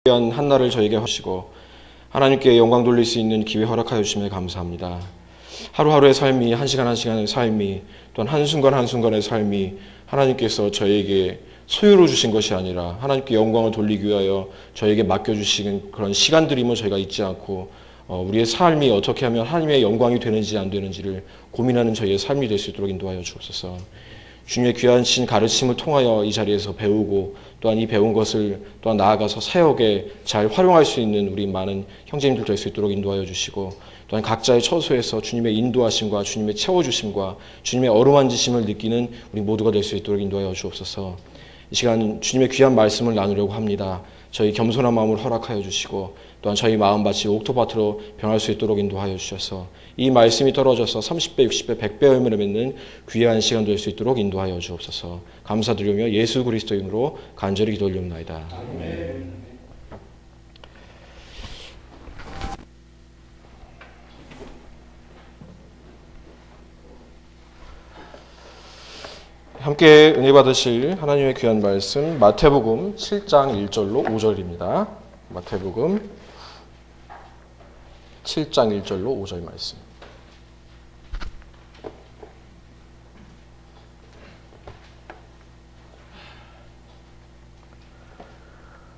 귀한 한날을 저에게 하시고 하나님께 영광 돌릴 수 있는 기회 허락하여 주심에 감사합니다. 하루하루의 삶이, 한 시간 한 시간의 삶이, 또한 한순간 한순간의 삶이 하나님께서 저에게 소유로 주신 것이 아니라 하나님께 영광을 돌리기 위하여 저에게 맡겨주신 그런 시간들임을 저희가 잊지 않고 우리의 삶이 어떻게 하면 하나님의 영광이 되는지 안 되는지를 고민하는 저희의 삶이 될 수 있도록 인도하여 주옵소서. 주님의 귀하신 가르침을 통하여 이 자리에서 배우고 또한 이 배운 것을 또한 나아가서 사역에 잘 활용할 수 있는 우리 많은 형제님들 될 수 있도록 인도하여 주시고, 또한 각자의 처소에서 주님의 인도하심과 주님의 채워주심과 주님의 어루만지심을 느끼는 우리 모두가 될 수 있도록 인도하여 주옵소서. 이 시간 주님의 귀한 말씀을 나누려고 합니다. 저희 겸손한 마음을 허락하여 주시고 또한 저희 마음밭이 옥토밭으로 변할 수 있도록 인도하여 주셔서 이 말씀이 떨어져서 30배, 60배, 100배 열매를 맺는 귀한 시간 될 수 있도록 인도하여 주옵소서. 감사드리며 예수 그리스도 이름으로 간절히 기도 올리옵나이다. 아멘. 함께 은혜 받으실 하나님의 귀한 말씀 마태복음 7장 1절로 5절입니다. 마태복음 7장 1절로 5절 말씀.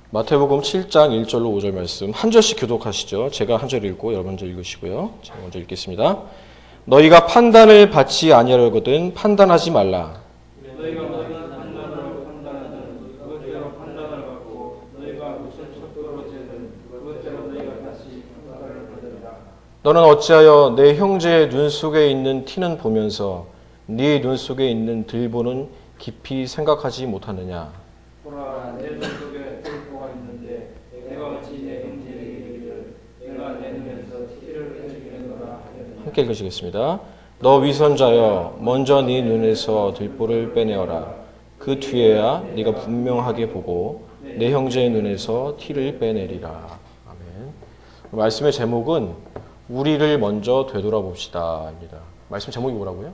마태복음 7장 1절로 5절 말씀 한 절씩 교독하시죠. 제가 한 절 읽고 여러분 먼저 읽으시고요. 제가 먼저 읽겠습니다. 너희가 판단을 받지 아니하려거든 판단하지 말라. 너희가 판단으로 판단하든 그것대로 판단을 받고 너희가 무슨 척도로 재든 그것대로 너희가 다시 판단을 받으리라. 너는 어찌하여 내 형제의 눈 속에 있는 티는 보면서 네 눈 속에 있는 들보는 깊이 생각하지 못하느냐. 보라, 내 눈 속에 들보가 있는데 내가 어찌 내 형제에게 이르기를 내가 내 눈에서 티를 빼주겠노라 하였느냐. 함께 읽으시겠습니다. 너 위선자여, 먼저 네 눈에서 들보를 빼내어라. 그 뒤에야 네가 분명하게 보고 내 형제의 눈에서 티를 빼내리라. 아멘. 말씀의 제목은 우리를 먼저 되돌아봅시다입니다. 말씀 제목이 뭐라고요?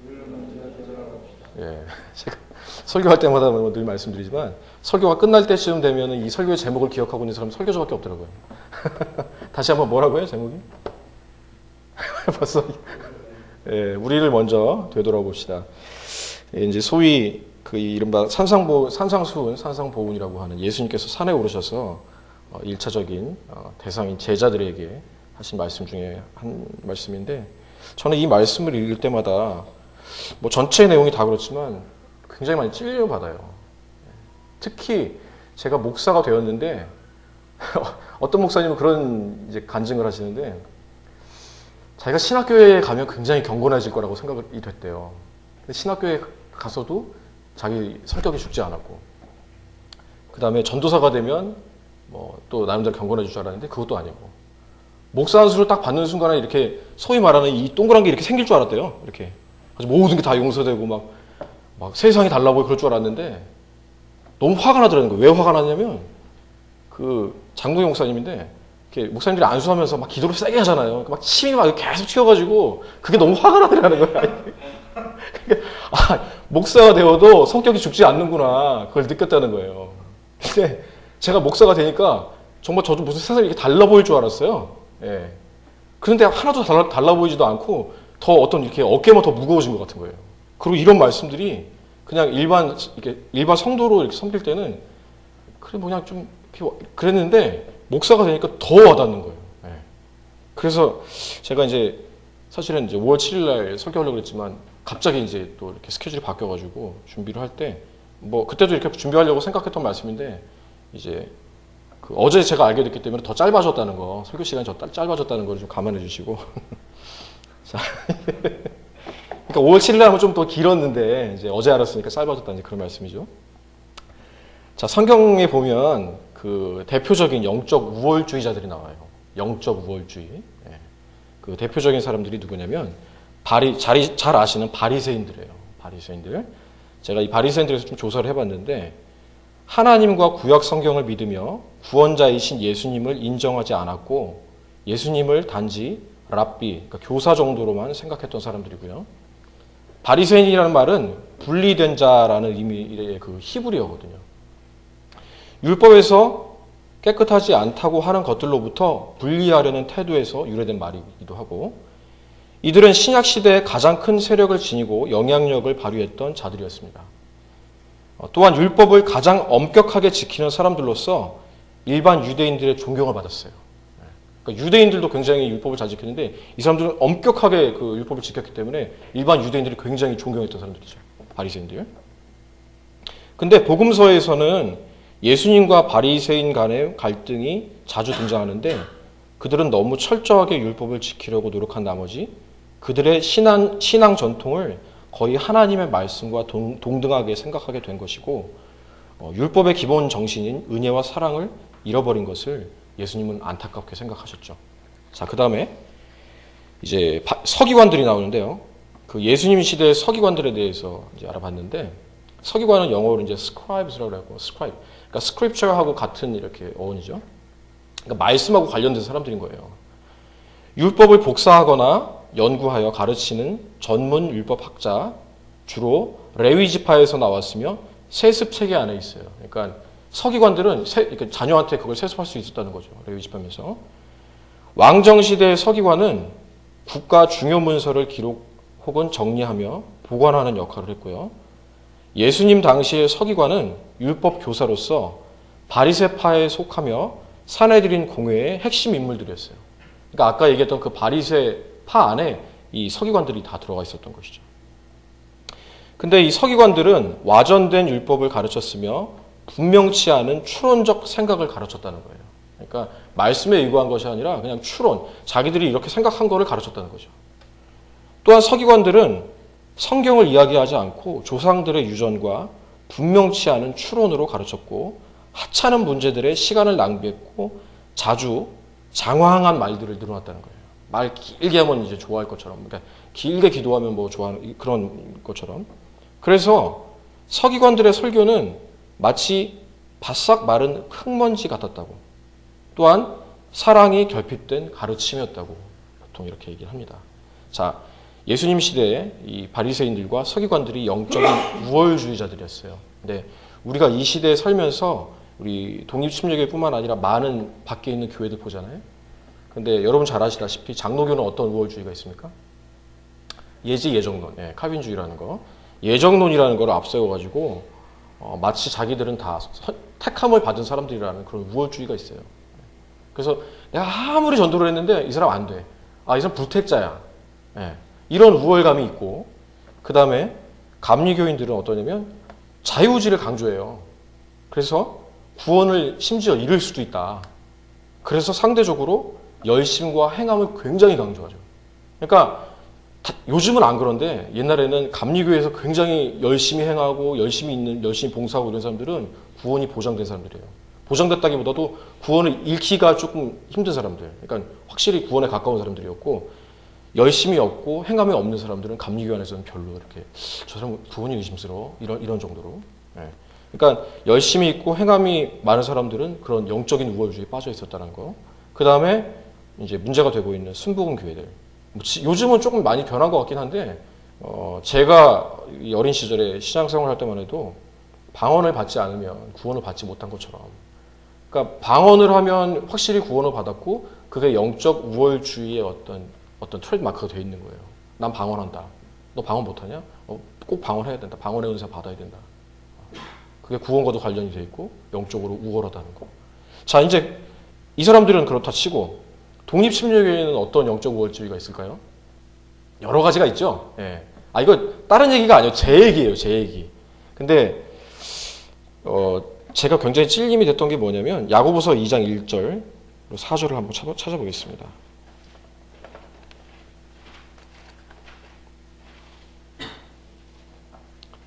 우리를 먼저 되돌아봅시다. 예, 제가 설교할 때마다 늘 말씀드리지만 설교가 끝날 때쯤 되면 이 설교의 제목을 기억하고 있는 사람은 설교자밖에 없더라고요. 다시 한번 뭐라고요? 제목이? 벌써 예, 우리를 먼저 되돌아봅시다. 예, 이제 소위 그 이른바 산상보훈이라고 하는 예수님께서 산에 오르셔서 1차적인 대상인 제자들에게 하신 말씀 중에 한 말씀인데, 저는 이 말씀을 읽을 때마다 뭐 전체 내용이 다 그렇지만 굉장히 많이 찔려받아요. 특히 제가 목사가 되었는데 어떤 목사님은 그런 이제 간증을 하시는데, 자기가 신학교에 가면 굉장히 경건해질 거라고 생각이 됐대요. 근데 신학교에 가서도 자기 성격이 죽지 않았고, 그 다음에 전도사가 되면 뭐 또 나름대로 경건해질 줄 알았는데 그것도 아니고, 목사 안수를 딱 받는 순간에 이렇게 소위 말하는 이 동그란 게 이렇게 생길 줄 알았대요. 이렇게 모든 게 다 용서되고 막 세상이 달라 보이고 그럴 줄 알았는데 너무 화가 나더라는 거예요. 왜 화가 나냐면 그 장동영 목사님인데 이렇게 목사님들이 안수하면서 막 기도를 세게 하잖아요. 막 침이 막 계속 튀어가지고 그게 너무 화가 나더라는 거예요. 목사가 되어도 성격이 죽지 않는구나, 그걸 느꼈다는 거예요. 근데 제가 목사가 되니까 정말 저도 무슨 세상이 이렇게 달라 보일 줄 알았어요. 예. 그런데 하나도 달라 보이지도 않고 더 어떤 이렇게 어깨만 더 무거워진 것 같은 거예요. 그리고 이런 말씀들이 그냥 일반 성도로 이렇게 섬길 때는 그래 그냥 좀 그랬는데 목사가 되니까 더 와닿는 거예요. 예. 그래서 제가 이제 사실은 이제 5월 7일 날 설교하려고 그랬지만 갑자기 이제 또 이렇게 스케줄이 바뀌어가지고 준비를 할 때 뭐 그때도 이렇게 준비하려고 생각했던 말씀인데 이제 그 어제 제가 알게 됐기 때문에 더 짧아졌다는 거, 설교 시간이 더 짧아졌다는 걸 좀 감안해 주시고. 자, 그러니까 5월 7일 날 하면 좀 더 길었는데 이제 어제 알았으니까 짧아졌다는 그런 말씀이죠. 자, 성경에 보면 그 대표적인 영적 우월주의자들이 나와요. 영적 우월주의. 예. 그 대표적인 사람들이 누구냐면 잘 아시는 바리새인들이에요. 바리새인들. 제가 이 바리새인들에서 좀 조사를 해봤는데 하나님과 구약 성경을 믿으며 구원자이신 예수님을 인정하지 않았고 예수님을 단지 랍비, 그러니까 교사 정도로만 생각했던 사람들이고요. 바리새인이라는 말은 분리된 자라는 의미의 그 히브리어거든요. 율법에서 깨끗하지 않다고 하는 것들로부터 분리하려는 태도에서 유래된 말이기도 하고, 이들은 신약 시대에 가장 큰 세력을 지니고 영향력을 발휘했던 자들이었습니다. 또한 율법을 가장 엄격하게 지키는 사람들로서 일반 유대인들의 존경을 받았어요. 그러니까 유대인들도 굉장히 율법을 잘 지켰는데 이 사람들은 엄격하게 그 율법을 지켰기 때문에 일반 유대인들이 굉장히 존경했던 사람들이죠. 바리새인들. 근데 복음서에서는 예수님과 바리새인 간의 갈등이 자주 등장하는데 그들은 너무 철저하게 율법을 지키려고 노력한 나머지 그들의 신앙 전통을 거의 하나님의 말씀과 동등하게 생각하게 된 것이고, 율법의 기본 정신인 은혜와 사랑을 잃어버린 것을 예수님은 안타깝게 생각하셨죠. 자, 그 다음에 이제 서기관들이 나오는데요. 그 예수님 시대의 서기관들에 대해서 이제 알아봤는데, 서기관은 영어로 이제 scribes라고 하고, scribe. 그러니까 scripture하고 같은 이렇게 어원이죠. 그러니까 말씀하고 관련된 사람들인 거예요. 율법을 복사하거나 연구하여 가르치는 전문 율법학자, 주로 레위 지파에서 나왔으며 세습 체계 안에 있어요. 그러니까 서기관들은 자녀한테 그걸 세습할 수 있었다는 거죠. 레위 지파면서. 왕정 시대의 서기관은 국가 중요 문서를 기록 혹은 정리하며 보관하는 역할을 했고요. 예수님 당시의 서기관은 율법 교사로서 바리새파에 속하며 사내들인 공회의 핵심 인물들이었어요. 그러니까 아까 얘기했던 그 바리새파 안에 이 서기관들이 다 들어가 있었던 것이죠. 근데 이 서기관들은 와전된 율법을 가르쳤으며 분명치 않은 추론적 생각을 가르쳤다는 거예요. 그러니까 말씀에 의거한 것이 아니라 그냥 추론, 자기들이 이렇게 생각한 거를 가르쳤다는 거죠. 또한 서기관들은 성경을 이야기하지 않고 조상들의 유전과 분명치 않은 추론으로 가르쳤고 하찮은 문제들에 시간을 낭비했고 자주 장황한 말들을 늘어놨다는 거예요. 말 길게 하면 이제 좋아할 것처럼, 그러니까 길게 기도하면 뭐 좋아하는 그런 것처럼. 그래서 서기관들의 설교는 마치 바싹 마른 흙먼지 같았다고. 또한 사랑이 결핍된 가르침이었다고 보통 이렇게 얘기를 합니다. 자, 예수님 시대에 이 바리새인들과 서기관들이 영적인 우월주의자들이었어요. 근데 우리가 이 시대에 살면서 우리 독립침례교회뿐만 아니라 많은 밖에 있는 교회들 보잖아요. 근데 여러분 잘 아시다시피 장로교는 어떤 우월주의가 있습니까? 예정론, 칼빈주의라는 거. 예정론이라는 걸 앞세워가지고 마치 자기들은 다 택함을 받은 사람들이라는 그런 우월주의가 있어요. 그래서 내가 아무리 전도를 했는데 이 사람 안 돼. 이 사람 불택자야. 이런 우월감이 있고, 그 다음에 감리교인들은 어떠냐면 자유의지를 강조해요. 그래서 구원을 심지어 잃을 수도 있다. 그래서 상대적으로 열심과 행함을 굉장히 강조하죠. 그러니까 요즘은 안 그런데 옛날에는 감리교회에서 굉장히 열심히 행하고 열심히 봉사하고 이런 사람들은 구원이 보장된 사람들이에요. 보장됐다기보다도 구원을 잃기가 조금 힘든 사람들. 그러니까 확실히 구원에 가까운 사람들이었고, 열심히 없고 행함이 없는 사람들은 감리교 안에서는 별로 이렇게 저 사람 구원이 의심스러워 이런 정도로. 그러니까 열심히 있고 행함이 많은 사람들은 그런 영적인 우월주의에 빠져 있었다는 거. 그 다음에 이제 문제가 되고 있는 순복음 교회들. 요즘은 조금 많이 변한 것 같긴 한데, 제가 어린 시절에 신앙생활 할 때만 해도 방언을 받지 않으면 구원을 받지 못한 것처럼. 그러니까 방언을 하면 확실히 구원을 받았고, 그게 영적 우월주의의 어떤 트레이드마크가 되어 있는 거예요. 난 방언한다. 너 방언 못하냐? 꼭 방언해야 된다. 방언의 은사 받아야 된다. 그게 구원과도 관련이 되어 있고 영적으로 우월하다는 거. 자, 이제 이 사람들은 그렇다 치고 독립침례교회에는 어떤 영적 우월주의가 있을까요? 여러 가지가 있죠. 이거 다른 얘기가 아니에요. 제 얘기예요. 제 얘기. 근데 제가 굉장히 찔림이 됐던 게 뭐냐면 야고보서 2장 1절 4절을 한번 찾아보겠습니다.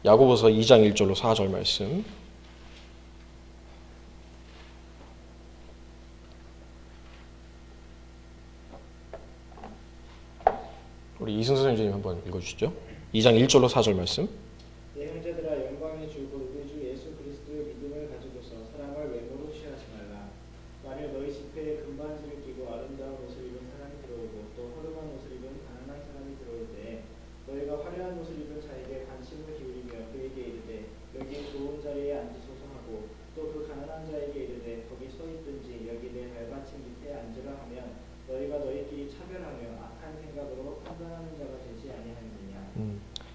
야고보서 2장 1절로 4절 말씀. 우리 이승수 선생님 한번 읽어주시죠. 2장 1절로 4절 말씀. 내 형제들아 영광의 주 곧 우리 주 예수 그리스도의 믿음을 가지고서 사랑을 외모로 취하지 말라. 만일 너희 집회에 금반지를 끼고 아름다운 옷을 입은 사람이 들어오고 또 허름한 옷을 입은 가난한 사람이 들어올 때 너희가 화려한 옷을 입은 자에게 관심을 기울이며 그에게 이르되 여기 좋은 자리에 앉으소서 하고 또 그 가난한 자에게 이르되 거기 서 있든지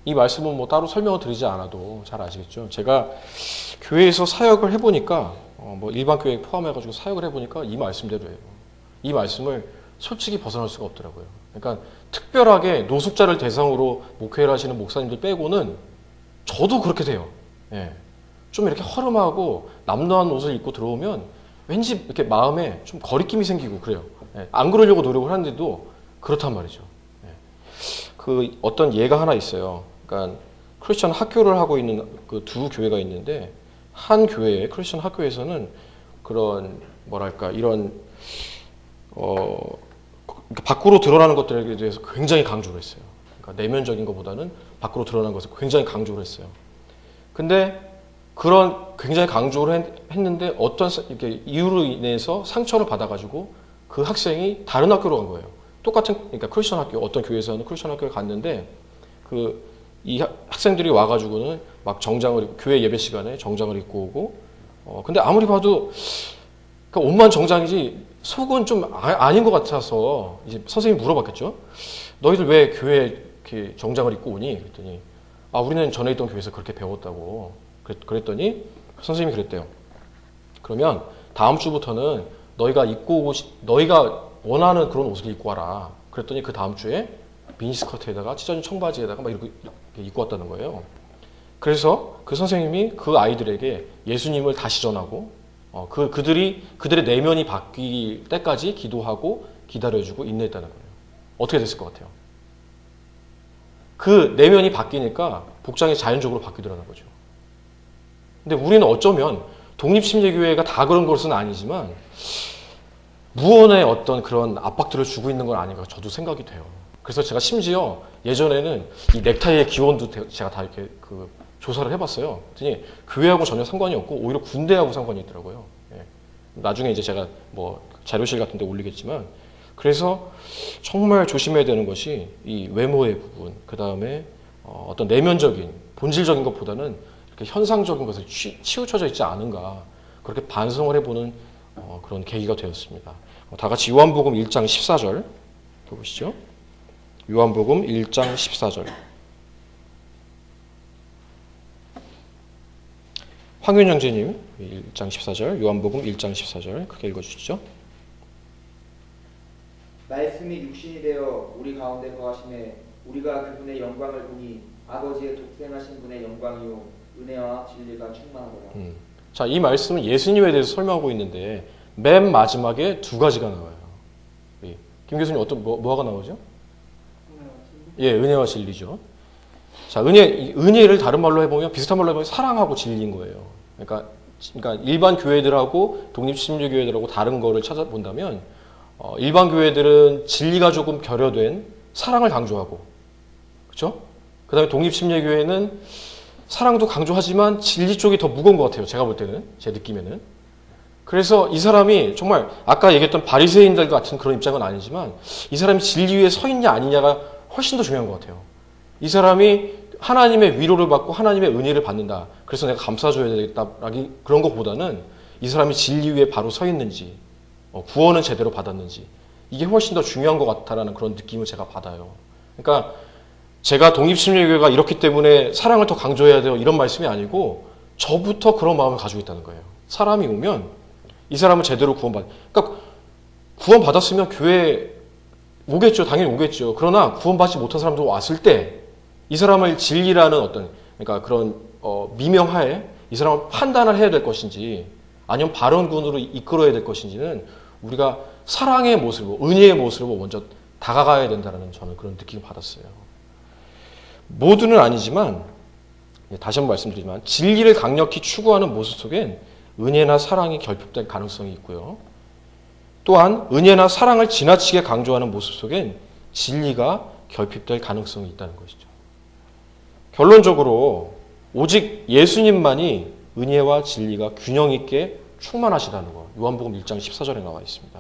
이 말씀은 뭐 따로 설명을 드리지 않아도 잘 아시겠죠. 제가 교회에서 사역을 해보니까 뭐 일반 교회 포함해가지고 사역을 해보니까 이 말씀대로예요. 이 말씀을 솔직히 벗어날 수가 없더라고요. 그러니까 특별하게 노숙자를 대상으로 목회를 하시는 목사님들 빼고는 저도 그렇게 돼요. 예. 좀 이렇게 허름하고 남루한 옷을 입고 들어오면 왠지 이렇게 마음에 좀 거리낌이 생기고 그래요. 예. 안 그러려고 노력을 하는데도 그렇단 말이죠. 예. 그 어떤 예가 하나 있어요. 그러니까 크리스천 학교를 하고 있는 그 두 교회가 있는데 한 교회의 크리스천 학교에서는 그런 뭐랄까 이런 밖으로 드러나는 것들에 대해서 굉장히 강조를 했어요. 그러니까 내면적인 것보다는 밖으로 드러나는 것을 굉장히 강조를 했어요. 근데 그런 굉장히 강조를 했는데 어떤 이렇게 이유로 인해서 상처를 받아가지고 그 학생이 다른 학교로 간 거예요. 똑같은 그러니까 크리스천 학교 어떤 교회에서는 크리스천 학교에 갔는데 이 학생들이 와가지고는 막 정장을 입고 교회 예배 시간에 정장을 입고 오고 근데 아무리 봐도 그러니까 옷만 정장이지 속은 좀 아닌 것 같아서 이제 선생님이 물어봤겠죠. 너희들 왜 교회에 이렇게 정장을 입고 오니? 그랬더니 우리는 전에 있던 교회에서 그렇게 배웠다고. 그랬더니 선생님이 그랬대요. 그러면 다음 주부터는 너희가 원하는 그런 옷을 입고 와라. 그랬더니 그 다음 주에 미니스커트에다가 찢어진 청바지에다가 막 이렇게 입고 왔다는 거예요. 그래서 그 선생님이 그 아이들에게 예수님을 다시 전하고 그들의 내면이 바뀔 때까지 기도하고 기다려주고 인내했다는 거예요. 어떻게 됐을 것 같아요? 그 내면이 바뀌니까 복장이 자연적으로 바뀌더라는 거죠. 근데 우리는 어쩌면 독립심리교회가 다 그런 것은 아니지만 무언의 어떤 그런 압박들을 주고 있는 건 아닌가 저도 생각이 돼요. 그래서 제가 심지어 예전에는 이 넥타이의 기원도 제가 다 이렇게 조사를 해봤어요. 그랬더니 교회하고 전혀 상관이 없고 오히려 군대하고 상관이 있더라고요. 예. 나중에 이제 제가 뭐 자료실 같은 데 올리겠지만 그래서 정말 조심해야 되는 것이 이 외모의 부분, 그 다음에 어떤 내면적인 본질적인 것보다는 이렇게 현상적인 것에 치우쳐져 있지 않은가 그렇게 반성을 해보는 그런 계기가 되었습니다. 다 같이 요한복음 1장 14절 보시죠. 요한복음 1장 14절. 황윤 형제님 1장 14절 요한복음 1장 14절 크게 읽어주시죠. 말씀이 육신이 되어 우리 가운데 거하심에 우리가 그분의 영광을 보니 아버지의 독생하신 분의 영광이요 은혜와 진리가 충만하더라. 자, 이 말씀은 예수님에 대해서 설명하고 있는데 맨 마지막에 두 가지가 나와요. 김 교수님 뭐가 나오죠? 예, 은혜와 진리죠. 자, 은혜를 다른 말로 해보면 비슷한 말로 해보면 사랑하고 진리인 거예요. 그러니까 일반 교회들하고 독립심리교회들하고 다른 거를 찾아본다면 일반 교회들은 진리가 조금 결여된 사랑을 강조하고, 그렇죠? 그다음에 독립심리교회는 사랑도 강조하지만 진리 쪽이 더 무거운 것 같아요. 제가 볼 때는, 제 느낌에는. 그래서 이 사람이 정말 아까 얘기했던 바리새인들 같은 그런 입장은 아니지만 이 사람이 진리 위에 서 있냐 아니냐가 훨씬 더 중요한 것 같아요. 이 사람이 하나님의 위로를 받고 하나님의 은혜를 받는다. 그래서 내가 감싸줘야 되겠다. 그런 것보다는 이 사람이 진리 위에 바로 서 있는지, 구원은 제대로 받았는지, 이게 훨씬 더 중요한 것 같다라는 그런 느낌을 제가 받아요. 그러니까 제가 독립심리교회가 이렇기 때문에 사랑을 더 강조해야 돼요. 이런 말씀이 아니고 저부터 그런 마음을 가지고 있다는 거예요. 사람이 오면 이 사람은 제대로 그러니까 구원받았으면 교회에 오겠죠. 당연히 오겠죠. 그러나 구원받지 못한 사람도 왔을 때 이 사람을 진리라는 어떤, 그러니까 그런 미명하에 이 사람을 판단을 해야 될 것인지 아니면 발언군으로 이끌어야 될 것인지는 우리가 사랑의 모습으로, 은혜의 모습으로 먼저 다가가야 된다는 저는 그런 느낌을 받았어요. 모두는 아니지만 다시 한번 말씀드리지만 진리를 강력히 추구하는 모습 속엔 은혜나 사랑이 결핍될 가능성이 있고요. 또한 은혜나 사랑을 지나치게 강조하는 모습 속엔 진리가 결핍될 가능성이 있다는 것이죠. 결론적으로 오직 예수님만이 은혜와 진리가 균형 있게 충만하시다는 것. 요한복음 1장 14절에 나와 있습니다.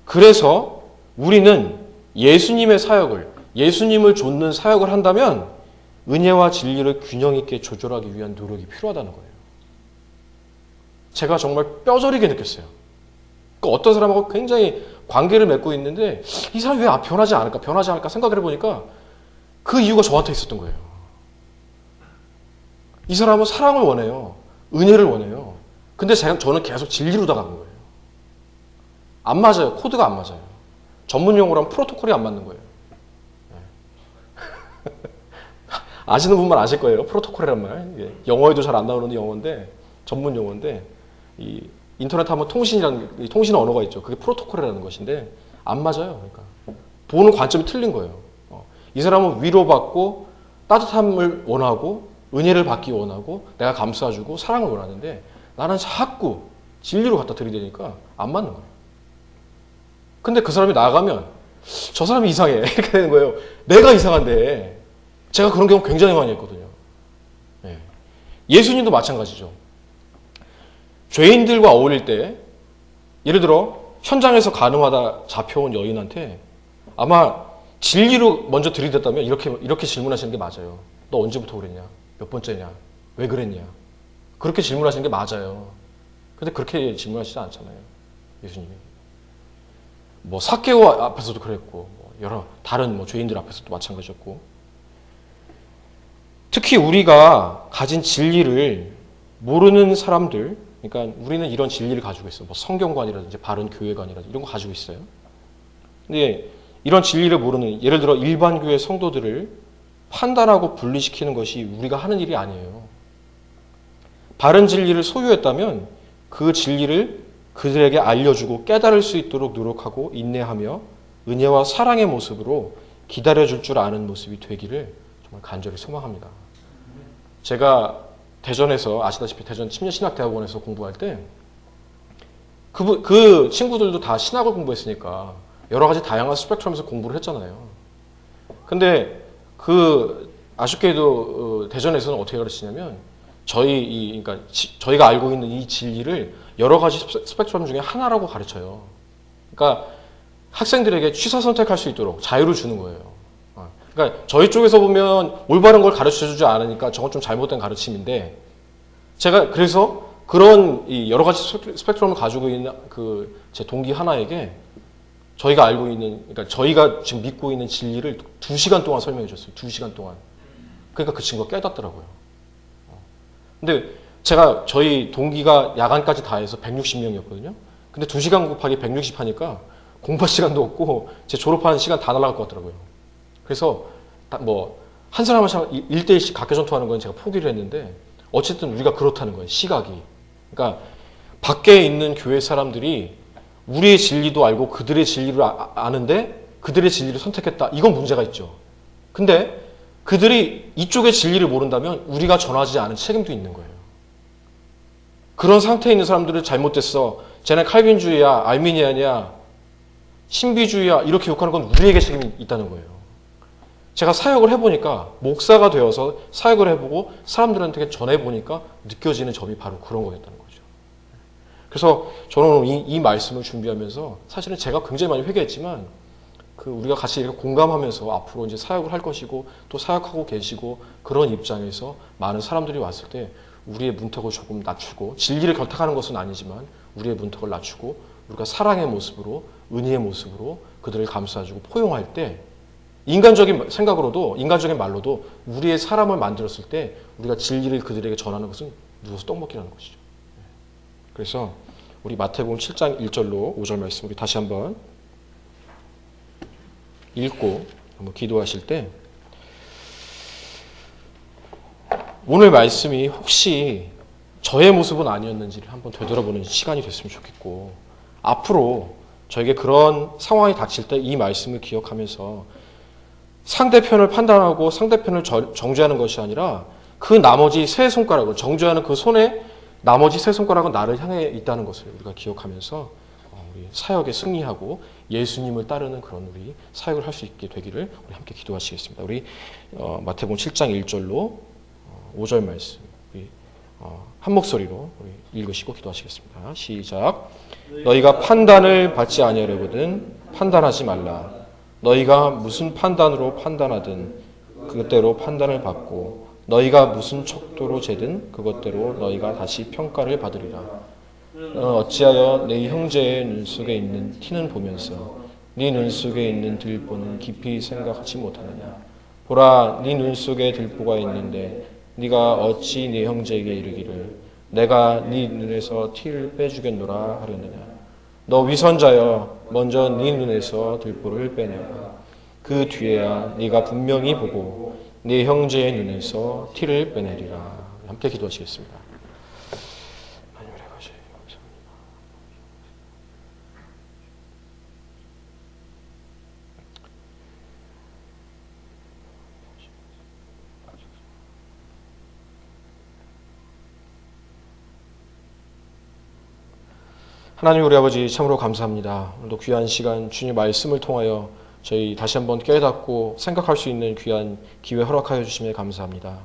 그래서 우리는 예수님의 사역을, 예수님을 좇는 사역을 한다면 은혜와 진리를 균형 있게 조절하기 위한 노력이 필요하다는 거예요. 제가 정말 뼈저리게 느꼈어요. 그러니까 어떤 사람하고 굉장히 관계를 맺고 있는데 이 사람이 왜 변하지 않을까 생각을 해보니까 그 이유가 저한테 있었던 거예요. 이 사람은 사랑을 원해요. 은혜를 원해요. 근데 저는 계속 진리로 다가간 거예요. 안 맞아요. 코드가 안 맞아요. 전문 용어로 하면 프로토콜이 안 맞는 거예요. 아시는 분만 아실 거예요. 프로토콜이란 말. 영어에도 잘 안 나오는 영어인데, 전문 용어인데, 이 인터넷 하면 통신이라는, 통신 언어가 있죠. 그게 프로토콜이라는 것인데, 안 맞아요. 그러니까. 보는 관점이 틀린 거예요. 이 사람은 위로받고, 따뜻함을 원하고, 은혜를 받기 원하고, 내가 감싸주고, 사랑을 원하는데, 나는 자꾸 진리로 갖다 들이대니까 안 맞는 거예요. 근데 그 사람이 나아가면, 저 사람이 이상해. 이렇게 되는 거예요. 내가 이상한데, 제가 그런 경우 굉장히 많이 했거든요. 예. 예수님도 마찬가지죠. 죄인들과 어울릴 때, 예를 들어 현장에서 가늠하다 잡혀온 여인한테 아마 진리로 먼저 들이댔다면 이렇게 질문하시는 게 맞아요. 너 언제부터 그랬냐? 몇 번째냐? 왜 그랬냐? 그렇게 질문하시는 게 맞아요. 근데 그렇게 질문하시지 않잖아요. 예수님이. 뭐 삭개오 앞에서도 그랬고, 여러 다른 죄인들 앞에서도 마찬가지였고, 특히 우리가 가진 진리를 모르는 사람들, 그러니까 우리는 이런 진리를 가지고 있어요. 뭐 성경관이라든지 바른 교회관이라든지 이런 거 가지고 있어요. 근데 이런 진리를 모르는, 예를 들어 일반 교회 성도들을 판단하고 분리시키는 것이 우리가 하는 일이 아니에요. 바른 진리를 소유했다면 그 진리를 그들에게 알려주고 깨달을 수 있도록 노력하고 인내하며 은혜와 사랑의 모습으로 기다려줄 줄 아는 모습이 되기를 정말 간절히 소망합니다. 제가 대전에서, 아시다시피 대전 침례신학대학원에서 공부할 때 그 친구들도 다 신학을 공부했으니까 여러 가지 다양한 스펙트럼에서 공부를 했잖아요. 근데 아쉽게도 대전에서는 어떻게 가르치냐면 그러니까 저희가 알고 있는 이 진리를 여러 가지 스펙트럼 중에 하나라고 가르쳐요. 그러니까 학생들에게 취사 선택할 수 있도록 자유를 주는 거예요. 그러니까 저희 쪽에서 보면 올바른 걸 가르쳐주지 않으니까 저건 좀 잘못된 가르침인데, 제가 그래서 그런 여러 가지 스펙트럼을 가지고 있는 제 동기 하나에게 저희가 알고 있는, 그러니까 저희가 지금 믿고 있는 진리를 2시간 동안 설명해 줬어요. 2시간 동안. 그러니까 그 친구가 깨닫더라고요. 근데 제가 저희 동기가 야간까지 다 해서 160명이었거든요. 근데 2시간 곱하기 160 하니까 공부 시간도 없고 제 졸업하는 시간 다 날아갈 것 같더라고요. 그래서 한 사람 한 사람 1대1씩 각개전투하는 건 제가 포기를 했는데, 어쨌든 우리가 그렇다는 거예요. 시각이. 그러니까 밖에 있는 교회 사람들이 우리의 진리도 알고 그들의 진리를 아는데 그들의 진리를 선택했다. 이건 문제가 있죠. 근데 그들이 이쪽의 진리를 모른다면 우리가 전하지 않은 책임도 있는 거예요. 그런 상태에 있는 사람들은 잘못됐어. 쟤네 칼빈주의야, 알미니안이야, 신비주의야, 이렇게 욕하는 건 우리에게 책임이 있다는 거예요. 제가 사역을 해보니까, 목사가 되어서 사역을 해보고 사람들한테 전해보니까 느껴지는 점이 바로 그런 거였다는 거죠. 그래서 저는 이 말씀을 준비하면서 사실은 제가 굉장히 많이 회개했지만, 우리가 같이 이렇게 공감하면서 앞으로 이제 사역을 할 것이고 또 사역하고 계시고 그런 입장에서 많은 사람들이 왔을 때 우리의 문턱을 조금 낮추고, 진리를 결탁하는 것은 아니지만 우리의 문턱을 낮추고 우리가 사랑의 모습으로, 은혜의 모습으로 그들을 감싸주고 포용할 때, 인간적인 생각으로도, 인간적인 말로도 우리의 사람을 만들었을 때 우리가 진리를 그들에게 전하는 것은 누워서 떡 먹기라는 것이죠. 그래서 우리 마태복음 7장 1절로 5절 말씀 우리 다시 한번 읽고 한번 기도하실 때, 오늘 말씀이 혹시 저의 모습은 아니었는지를 한번 되돌아보는 시간이 됐으면 좋겠고, 앞으로 저에게 그런 상황이 닥칠 때 이 말씀을 기억하면서 상대편을 판단하고 상대편을 정죄하는 것이 아니라 그 나머지 세 손가락을, 정죄하는 그 손에 나머지 세 손가락은 나를 향해 있다는 것을 우리가 기억하면서 우리 사역에 승리하고 예수님을 따르는 그런 우리 사역을 할 수 있게 되기를 우리 함께 기도하시겠습니다. 우리 마태복음 7장 1절로 5절 말씀 우리 한 목소리로 우리 읽으시고 기도하시겠습니다. 시작. 너희가 판단을 받지 아니하려거든 판단하지 말라. 너희가 무슨 판단으로 판단하든 그것대로 판단을 받고 너희가 무슨 척도로 재든 그것대로 너희가 다시 평가를 받으리라. 어찌하여 네 형제의 눈 속에 있는 티는 보면서 네 눈 속에 있는 들보는 깊이 생각하지 못하느냐. 보라, 네 눈 속에 들보가 있는데 네가 어찌 네 형제에게 이르기를 내가 네 눈에서 티를 빼주겠노라 하려느냐. 너 위선자여 먼저 네 눈에서 들보를 빼내라. 그 뒤에야 네가 분명히 보고 네 형제의 눈에서 티를 빼내리라. 함께 기도하시겠습니다. 하나님 우리 아버지 참으로 감사합니다. 오늘도 귀한 시간 주님 말씀을 통하여 저희 다시 한번 깨닫고 생각할 수 있는 귀한 기회 허락하여 주심에 감사합니다.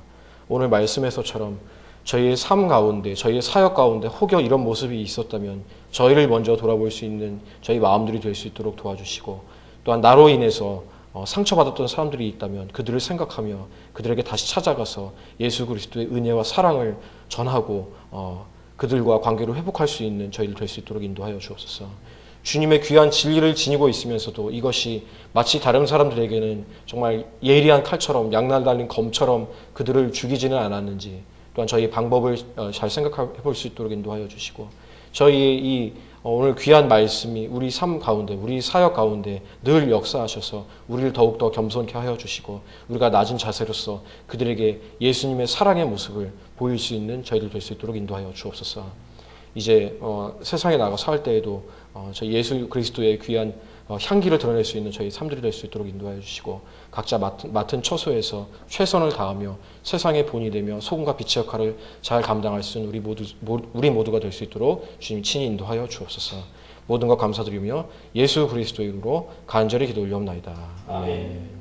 오늘 말씀에서처럼 저희의 삶 가운데 저희의 사역 가운데 혹여 이런 모습이 있었다면 저희를 먼저 돌아볼 수 있는 저희 마음들이 될 수 있도록 도와주시고 또한 나로 인해서 상처받았던 사람들이 있다면 그들을 생각하며 그들에게 다시 찾아가서 예수 그리스도의 은혜와 사랑을 전하고 그들과 관계를 회복할 수 있는 저희들 될 수 있도록 인도하여 주옵소서. 주님의 귀한 진리를 지니고 있으면서도 이것이 마치 다른 사람들에게는 정말 예리한 칼처럼 양날 달린 검처럼 그들을 죽이지는 않았는지 또한 저희 방법을 잘 생각해 볼 수 있도록 인도하여 주시고 저희의 이 오늘 귀한 말씀이 우리 삶 가운데 우리 사역 가운데 늘 역사하셔서 우리를 더욱더 겸손케 하여 주시고 우리가 낮은 자세로서 그들에게 예수님의 사랑의 모습을 보일 수 있는 저희들 될 수 있도록 인도하여 주옵소서. 이제 세상에 나가 살 때에도 저희 예수 그리스도의 귀한 향기를 드러낼 수 있는 저희 삶들이 될 수 있도록 인도하여 주시고 각자 맡은 처소에서 최선을 다하며 세상의 본이 되며 소금과 빛의 역할을 잘 감당할 수 있는 우리 모두가 될 수 있도록 주님 친히 인도하여 주옵소서. 모든 것 감사드리며 예수 그리스도의 이름으로 간절히 기도 올려옵나이다. 아멘.